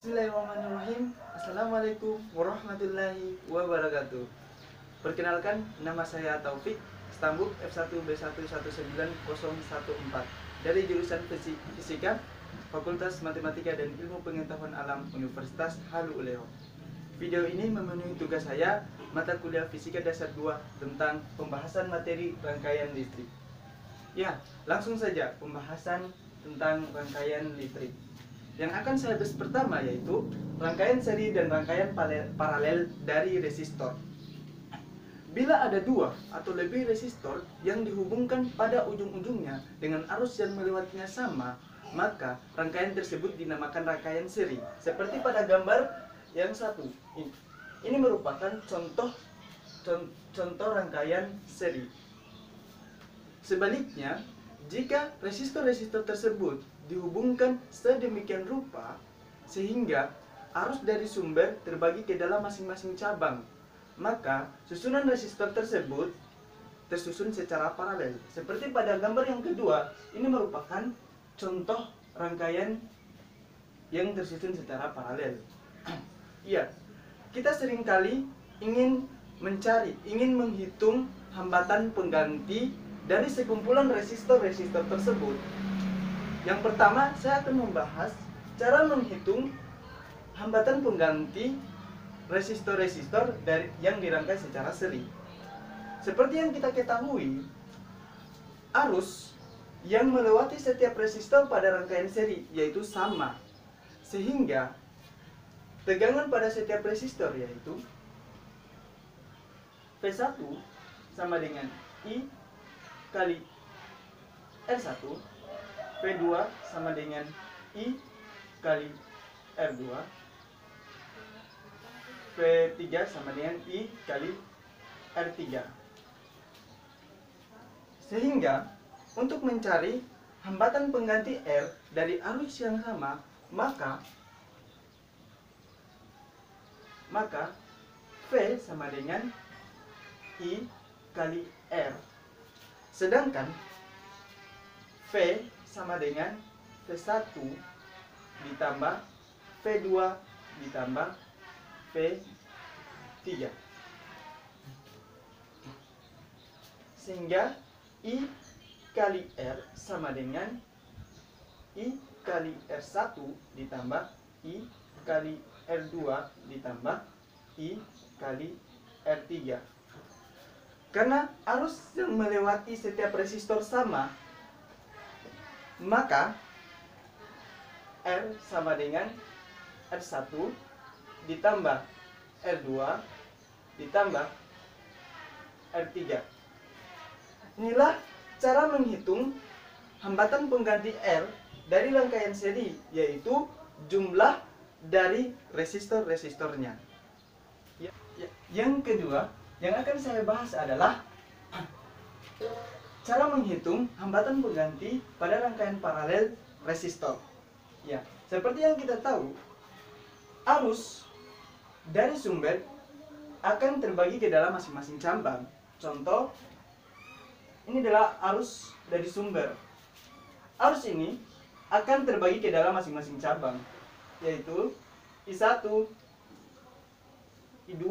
Bismillahirrahmanirrahim. Assalamualaikum warahmatullahi wabarakatuh. Perkenalkan, nama saya Taufik, Stambuk F1B119014 dari jurusan Fisika, Fakultas Matematika dan Ilmu Pengetahuan Alam Universitas Halu Oleo. Video ini memenuhi tugas saya, mata kuliah Fisika Dasar 2 tentang pembahasan materi rangkaian listrik. Ya, langsung saja pembahasan tentang rangkaian listrik. Yang akan saya bahas pertama yaitu rangkaian seri dan rangkaian paralel dari resistor. Bila ada dua atau lebih resistor yang dihubungkan pada ujung-ujungnya dengan arus yang melewatinya sama, maka rangkaian tersebut dinamakan rangkaian seri. Seperti pada gambar yang satu. Ini merupakan contoh rangkaian seri. Sebaliknya, jika resistor-resistor tersebut dihubungkan sedemikian rupa sehingga arus dari sumber terbagi ke dalam masing-masing cabang, maka susunan resistor tersebut tersusun secara paralel. Seperti pada gambar yang kedua, ini merupakan contoh rangkaian yang tersusun secara paralel. Iya, kita seringkali ingin menghitung hambatan pengganti dari sekumpulan resistor-resistor tersebut. Yang pertama, saya akan membahas cara menghitung hambatan pengganti resistor-resistor yang dirangkai secara seri. Seperti yang kita ketahui, arus yang melewati setiap resistor pada rangkaian seri yaitu sama, sehingga tegangan pada setiap resistor yaitu V1 sama dengan I kali R1, V2 sama dengan I kali R2, V3 sama dengan I kali R3. Sehingga untuk mencari hambatan pengganti R dari arus yang sama, maka V sama dengan I kali R. Sedangkan V sama dengan V1 ditambah V2 ditambah V3. Sehingga I kali R sama dengan I kali R1 ditambah I kali R2 ditambah I kali R3. Karena arus yang melewati setiap resistor sama, maka R sama dengan R1 ditambah R2 ditambah R3. Inilah cara menghitung hambatan pengganti R dari rangkaian seri, yaitu jumlah dari resistor-resistornya. Yang kedua yang akan saya bahas adalah cara menghitung hambatan pengganti pada rangkaian paralel resistor. Ya, seperti yang kita tahu, arus dari sumber akan terbagi ke dalam masing-masing cabang. Contoh, ini adalah arus dari sumber. Arus ini akan terbagi ke dalam masing-masing cabang, yaitu I1, I2,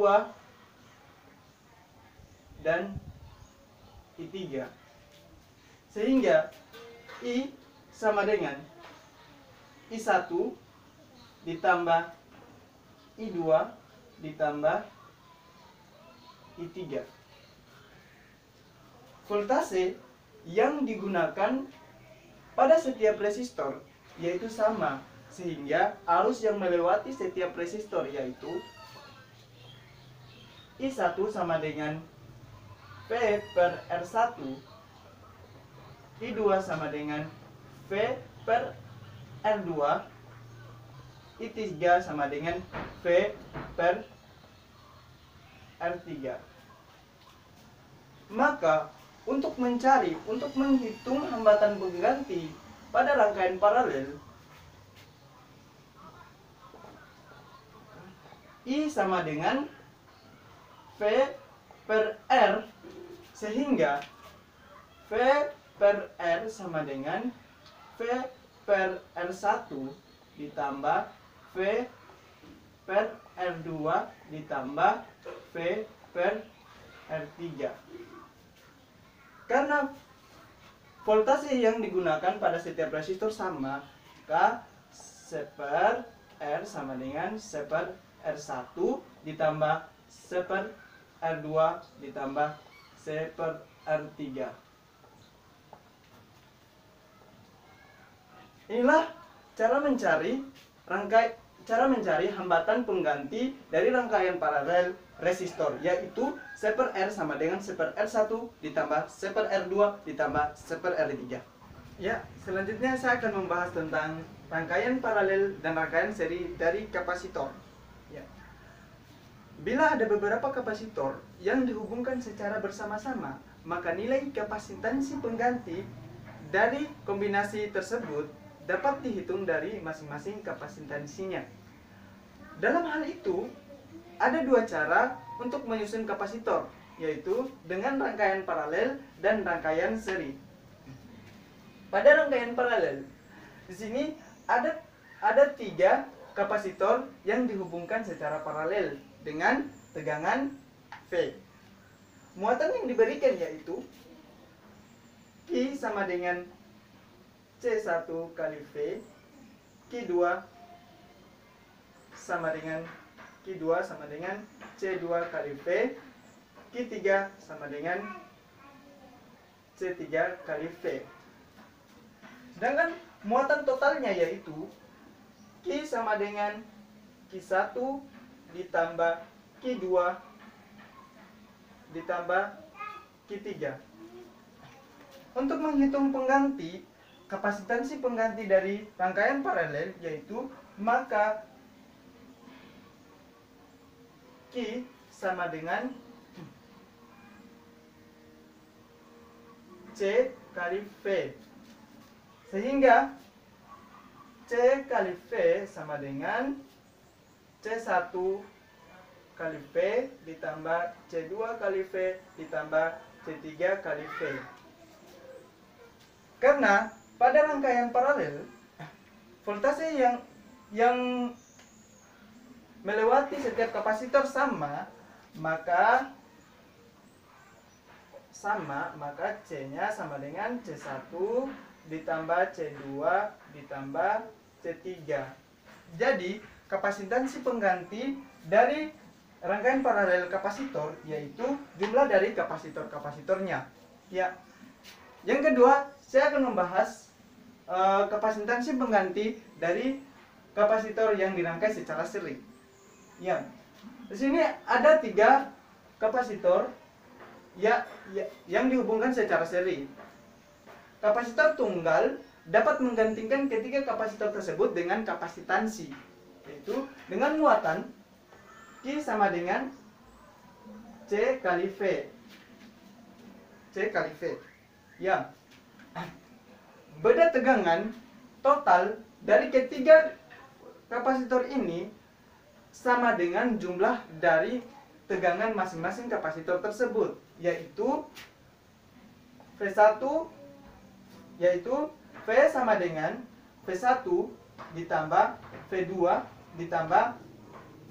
dan I3. Sehingga I sama dengan I1 ditambah I2 ditambah I3. Voltase yang digunakan pada setiap resistor yaitu sama, sehingga arus yang melewati setiap resistor yaitu I1 sama dengan V per R1, I2 sama dengan V per R2, I3 sama dengan V per R3. Maka untuk menghitung hambatan pengganti pada rangkaian paralel, I sama dengan V per R, sehingga V per R sama dengan V per R1 ditambah V per R2 ditambah V per R3. Karena voltase yang digunakan pada setiap resistor sama, maka C per R sama dengan C per R1 ditambah C per R2 ditambah C per R3. Inilah cara mencari hambatan pengganti dari rangkaian paralel resistor, yaitu C per R sama dengan C per R1 ditambah C per R2 ditambah C per R3. Ya, selanjutnya saya akan membahas tentang rangkaian paralel dan rangkaian seri dari kapasitor. Ya. Bila ada beberapa kapasitor yang dihubungkan secara bersama-sama, maka nilai kapasitansi pengganti dari kombinasi tersebut dapat dihitung dari masing-masing kapasitansinya. Dalam hal itu, ada dua cara untuk menyusun kapasitor, yaitu dengan rangkaian paralel dan rangkaian seri. Pada rangkaian paralel, di sini ada 3 kapasitor yang dihubungkan secara paralel dengan tegangan V. Muatan yang diberikan yaitu Q sama dengan C1 kali V, Q2 sama dengan C2 kali V, Q3 sama dengan C3 kali V. Sedangkan muatan totalnya yaitu Q sama dengan Q1 ditambah Q2 ditambah Q3. Untuk menghitung pengganti, kapasitansi pengganti dari rangkaian paralel yaitu, maka Q sama dengan C kali V, sehingga C kali V sama dengan C1 kali V ditambah C2 kali V ditambah C3 kali V. Karena pada rangkaian paralel, voltase yang melewati setiap kapasitor sama, maka C-nya sama dengan C1 ditambah C2 ditambah C3. Jadi, kapasitansi pengganti dari rangkaian paralel kapasitor yaitu jumlah dari kapasitor-kapasitornya. Ya. Yang kedua, saya akan membahas kapasitansi pengganti dari kapasitor yang dirangkai secara seri. Ya. Di sini ada 3 kapasitor yang dihubungkan secara seri. Kapasitor tunggal dapat menggantikan ketiga kapasitor tersebut dengan kapasitansi, yaitu dengan muatan Q sama dengan C kali V. Ya. Beda tegangan total dari ketiga kapasitor ini sama dengan jumlah dari tegangan masing-masing kapasitor tersebut, yaitu V1 V sama dengan V1 ditambah V2 ditambah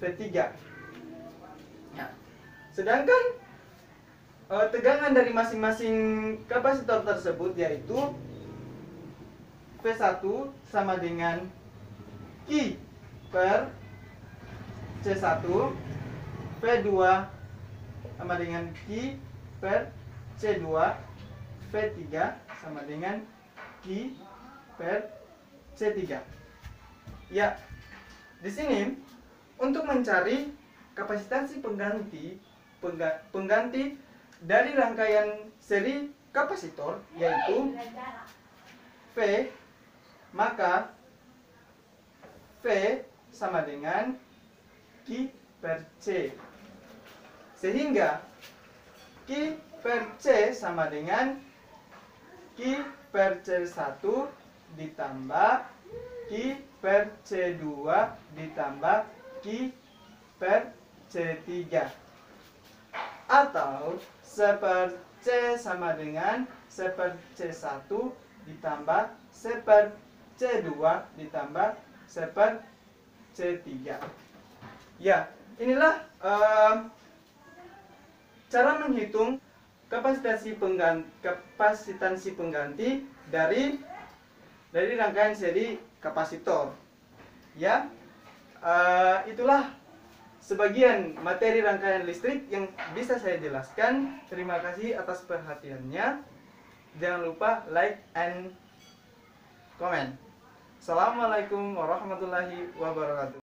V3. Nah, sedangkan tegangan dari masing-masing kapasitor tersebut yaitu V1 sama dengan Q per C1, V2 sama dengan Q per C2, V3 sama dengan Q per C3. Ya, di sini untuk mencari kapasitansi pengganti dari rangkaian seri kapasitor yaitu V, maka V sama dengan Q per C, sehingga Q per C sama dengan Q per C1 ditambah Q per C2 ditambah Q per C3, atau C per C sama dengan C per C1 ditambah C per C2 ditambah C per C3. Ya, inilah cara menghitung kapasitansi pengganti dari rangkaian seri kapasitor. Ya, itulah sebagian materi rangkaian listrik yang bisa saya jelaskan. Terima kasih atas perhatiannya. Jangan lupa like and comment. Assalamualaikum warahmatullahi wabarakatuh.